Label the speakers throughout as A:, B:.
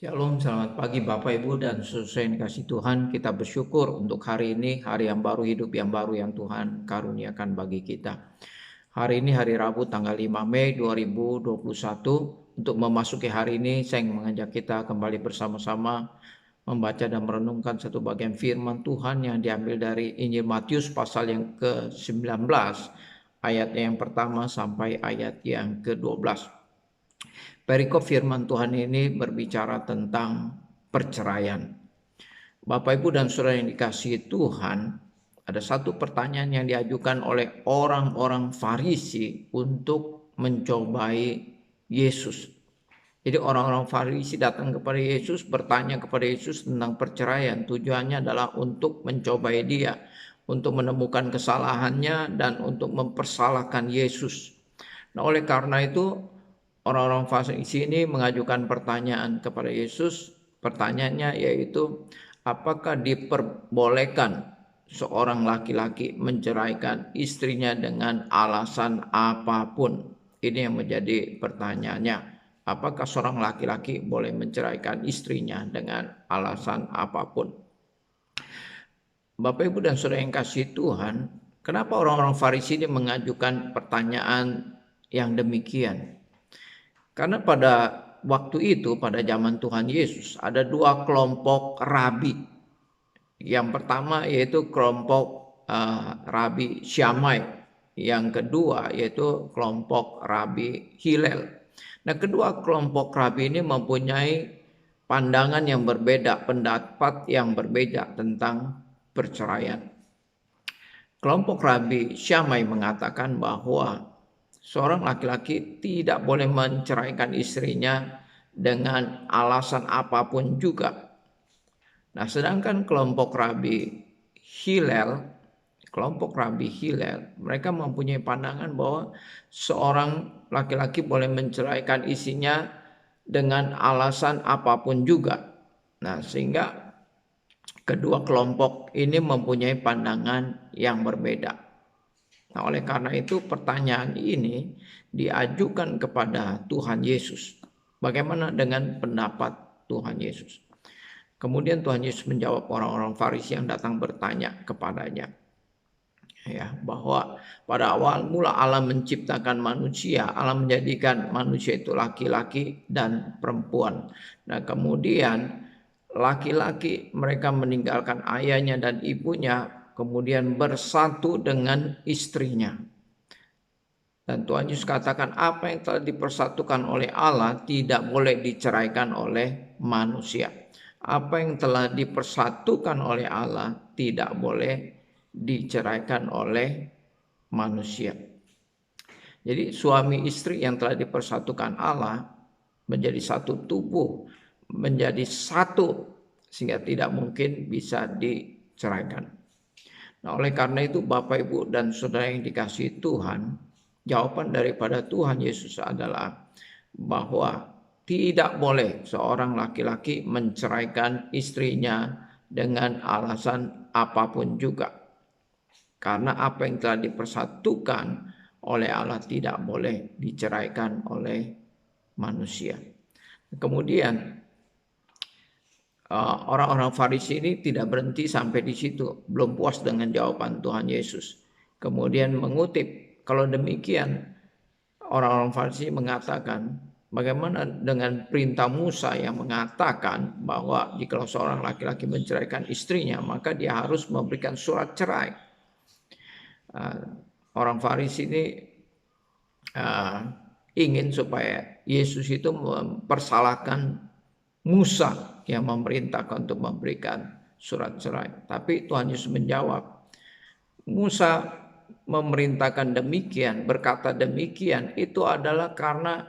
A: Shalom, selamat pagi Bapak Ibu dan sesuai yang dikasih Tuhan. Kita bersyukur untuk hari ini, hari yang baru, hidup yang baru yang Tuhan karuniakan bagi kita. Hari ini hari Rabu tanggal 5 Mei 2021. Untuk memasuki hari ini saya ingin mengajak kita kembali bersama-sama membaca dan merenungkan satu bagian firman Tuhan yang diambil dari Injil Matius pasal yang ke-19, ayat yang pertama sampai ayat yang ke-12. Perikop firman Tuhan ini berbicara tentang perceraian. Bapak Ibu dan Saudara yang dikasihi Tuhan, ada satu pertanyaan yang diajukan oleh orang-orang Farisi untuk mencobai Yesus. Jadi orang-orang Farisi datang kepada Yesus, bertanya kepada Yesus tentang perceraian. Tujuannya adalah untuk mencobai dia, untuk menemukan kesalahannya dan untuk mempersalahkan Yesus. Nah, oleh karena itu orang-orang Farisi ini mengajukan pertanyaan kepada Yesus. Pertanyaannya yaitu, apakah diperbolehkan seorang laki-laki menceraikan istrinya dengan alasan apapun? Ini yang menjadi pertanyaannya. Apakah seorang laki-laki boleh menceraikan istrinya dengan alasan apapun? Bapak Ibu dan Saudara yang kasih Tuhan, kenapa orang-orang Farisi ini mengajukan pertanyaan yang demikian? Karena pada waktu itu, pada zaman Tuhan Yesus, ada dua kelompok rabi. Yang pertama yaitu kelompok Rabi Syamai. Yang kedua yaitu kelompok Rabi Hillel. Nah, kedua kelompok rabi ini mempunyai pandangan yang berbeda, pendapat yang berbeda tentang perceraian. Kelompok Rabi Syamai mengatakan bahwa seorang laki-laki tidak boleh menceraikan istrinya dengan alasan apapun juga. Nah, sedangkan kelompok Rabi Hillel, mereka mempunyai pandangan bahwa seorang laki-laki boleh menceraikan istrinya dengan alasan apapun juga. Nah, sehingga kedua kelompok ini mempunyai pandangan yang berbeda. Nah, oleh karena itu pertanyaan ini diajukan kepada Tuhan Yesus. Bagaimana dengan pendapat Tuhan Yesus? Kemudian Tuhan Yesus menjawab orang-orang Farisi yang datang bertanya kepadanya. Ya, bahwa pada awal mula Allah menciptakan manusia, Allah menjadikan manusia itu laki-laki dan perempuan. Nah, kemudian laki-laki mereka meninggalkan ayahnya dan ibunya, kemudian bersatu dengan istrinya. Dan Tuhan Yesus katakan apa yang telah dipersatukan oleh Allah tidak boleh diceraikan oleh manusia. Apa yang telah dipersatukan oleh Allah tidak boleh diceraikan oleh manusia. Jadi suami istri yang telah dipersatukan Allah menjadi satu tubuh, menjadi satu, sehingga tidak mungkin bisa diceraikan. Nah, oleh karena itu Bapak Ibu dan Saudara yang dikasihi Tuhan, jawaban daripada Tuhan Yesus adalah bahwa tidak boleh seorang laki-laki menceraikan istrinya dengan alasan apapun juga. Karena apa yang telah dipersatukan oleh Allah tidak boleh diceraikan oleh manusia. Kemudian orang-orang Farisi ini tidak berhenti sampai di situ, belum puas dengan jawaban Tuhan Yesus. Kemudian mengutip, kalau demikian orang-orang Farisi mengatakan, bagaimana dengan perintah Musa yang mengatakan bahwa jika seorang laki-laki menceraikan istrinya, maka dia harus memberikan surat cerai. Orang Farisi ini ingin supaya Yesus itu mempersalahkan Musa yang memerintahkan untuk memberikan surat cerai. Tapi Tuhan Yesus menjawab, Musa memerintahkan demikian, berkata demikian, itu adalah karena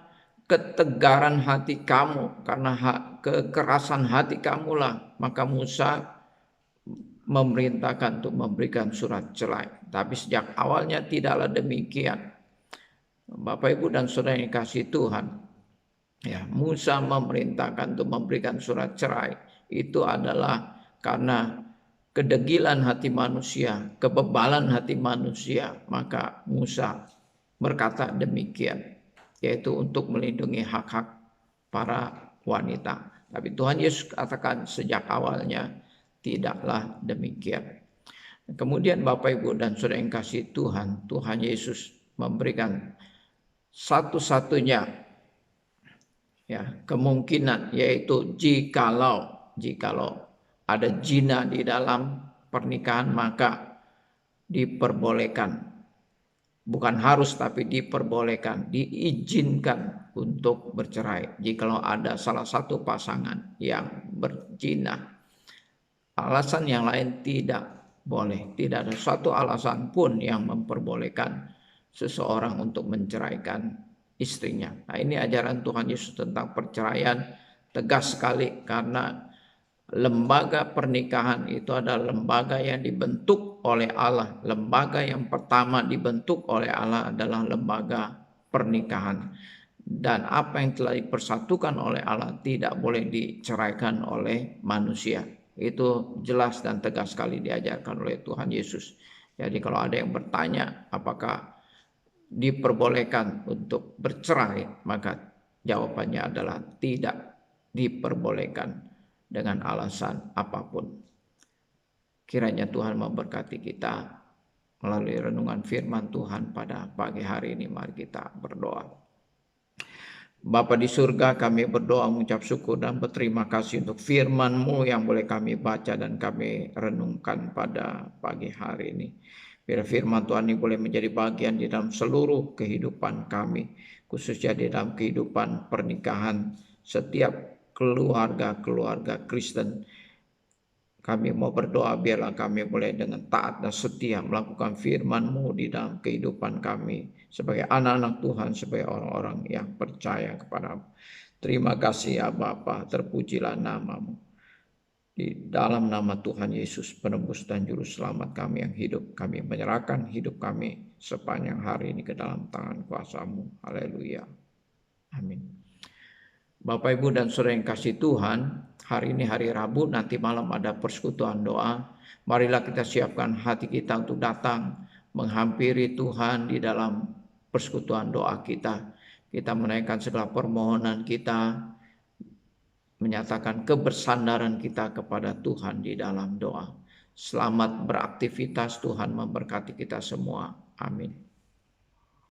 A: ketegaran hati kamu, karena kekerasan hati kamulah, maka Musa memerintahkan untuk memberikan surat cerai. Tapi sejak awalnya tidaklah demikian. Bapak Ibu dan Saudara yang dikasihi Tuhan, ya, Musa memerintahkan untuk memberikan surat cerai itu adalah karena kedegilan hati manusia, kebebalan hati manusia, maka Musa berkata demikian, yaitu untuk melindungi hak-hak para wanita. Tapi Tuhan Yesus katakan sejak awalnya tidaklah demikian. Kemudian Bapak Ibu dan Saudara yang kasih Tuhan, Tuhan Yesus memberikan satu-satunya kemungkinan, yaitu jikalau ada zina di dalam pernikahan maka diperbolehkan. Bukan harus, tapi diperbolehkan, diizinkan untuk bercerai jikalau ada salah satu pasangan yang berzina. Alasan yang lain tidak boleh. Tidak ada suatu alasan pun yang memperbolehkan seseorang untuk menceraikan istrinya. Nah, ini ajaran Tuhan Yesus tentang perceraian tegas sekali, karena lembaga pernikahan itu adalah lembaga yang dibentuk oleh Allah. Lembaga yang pertama dibentuk oleh Allah adalah lembaga pernikahan. Dan apa yang telah dipersatukan oleh Allah tidak boleh diceraikan oleh manusia. Itu jelas dan tegas sekali diajarkan oleh Tuhan Yesus. Jadi kalau ada yang bertanya apakah diperbolehkan untuk bercerai, maka jawabannya adalah tidak diperbolehkan dengan alasan apapun. Kiranya Tuhan memberkati kita melalui renungan firman Tuhan pada pagi hari ini. Mari kita berdoa. Bapa di surga, kami berdoa mengucap syukur dan berterima kasih untuk firman-Mu yang boleh kami baca dan kami renungkan pada pagi hari ini. Biar firman Tuhan ini boleh menjadi bagian di dalam seluruh kehidupan kami, khususnya di dalam kehidupan pernikahan setiap keluarga Kristen. Kami mau berdoa biarlah kami boleh dengan taat dan setia melakukan firman-Mu di dalam kehidupan kami sebagai anak-anak Tuhan, sebagai orang-orang yang percaya kepada-Mu. Terima kasih ya Bapa, terpujilah nama-Mu. Di dalam nama Tuhan Yesus, penebus dan juru selamat kami yang hidup, kami menyerahkan hidup kami sepanjang hari ini ke dalam tangan kuasa-Mu. Haleluya. Amin. Bapak, Ibu, dan Saudara yang kasih Tuhan, hari ini hari Rabu, nanti malam ada persekutuan doa. Marilah kita siapkan hati kita untuk datang menghampiri Tuhan di dalam persekutuan doa kita. Kita menaikkan segala permohonan kita, menyatakan kebersandaran kita kepada Tuhan di dalam doa. Selamat beraktivitas, Tuhan memberkati kita semua. Amin.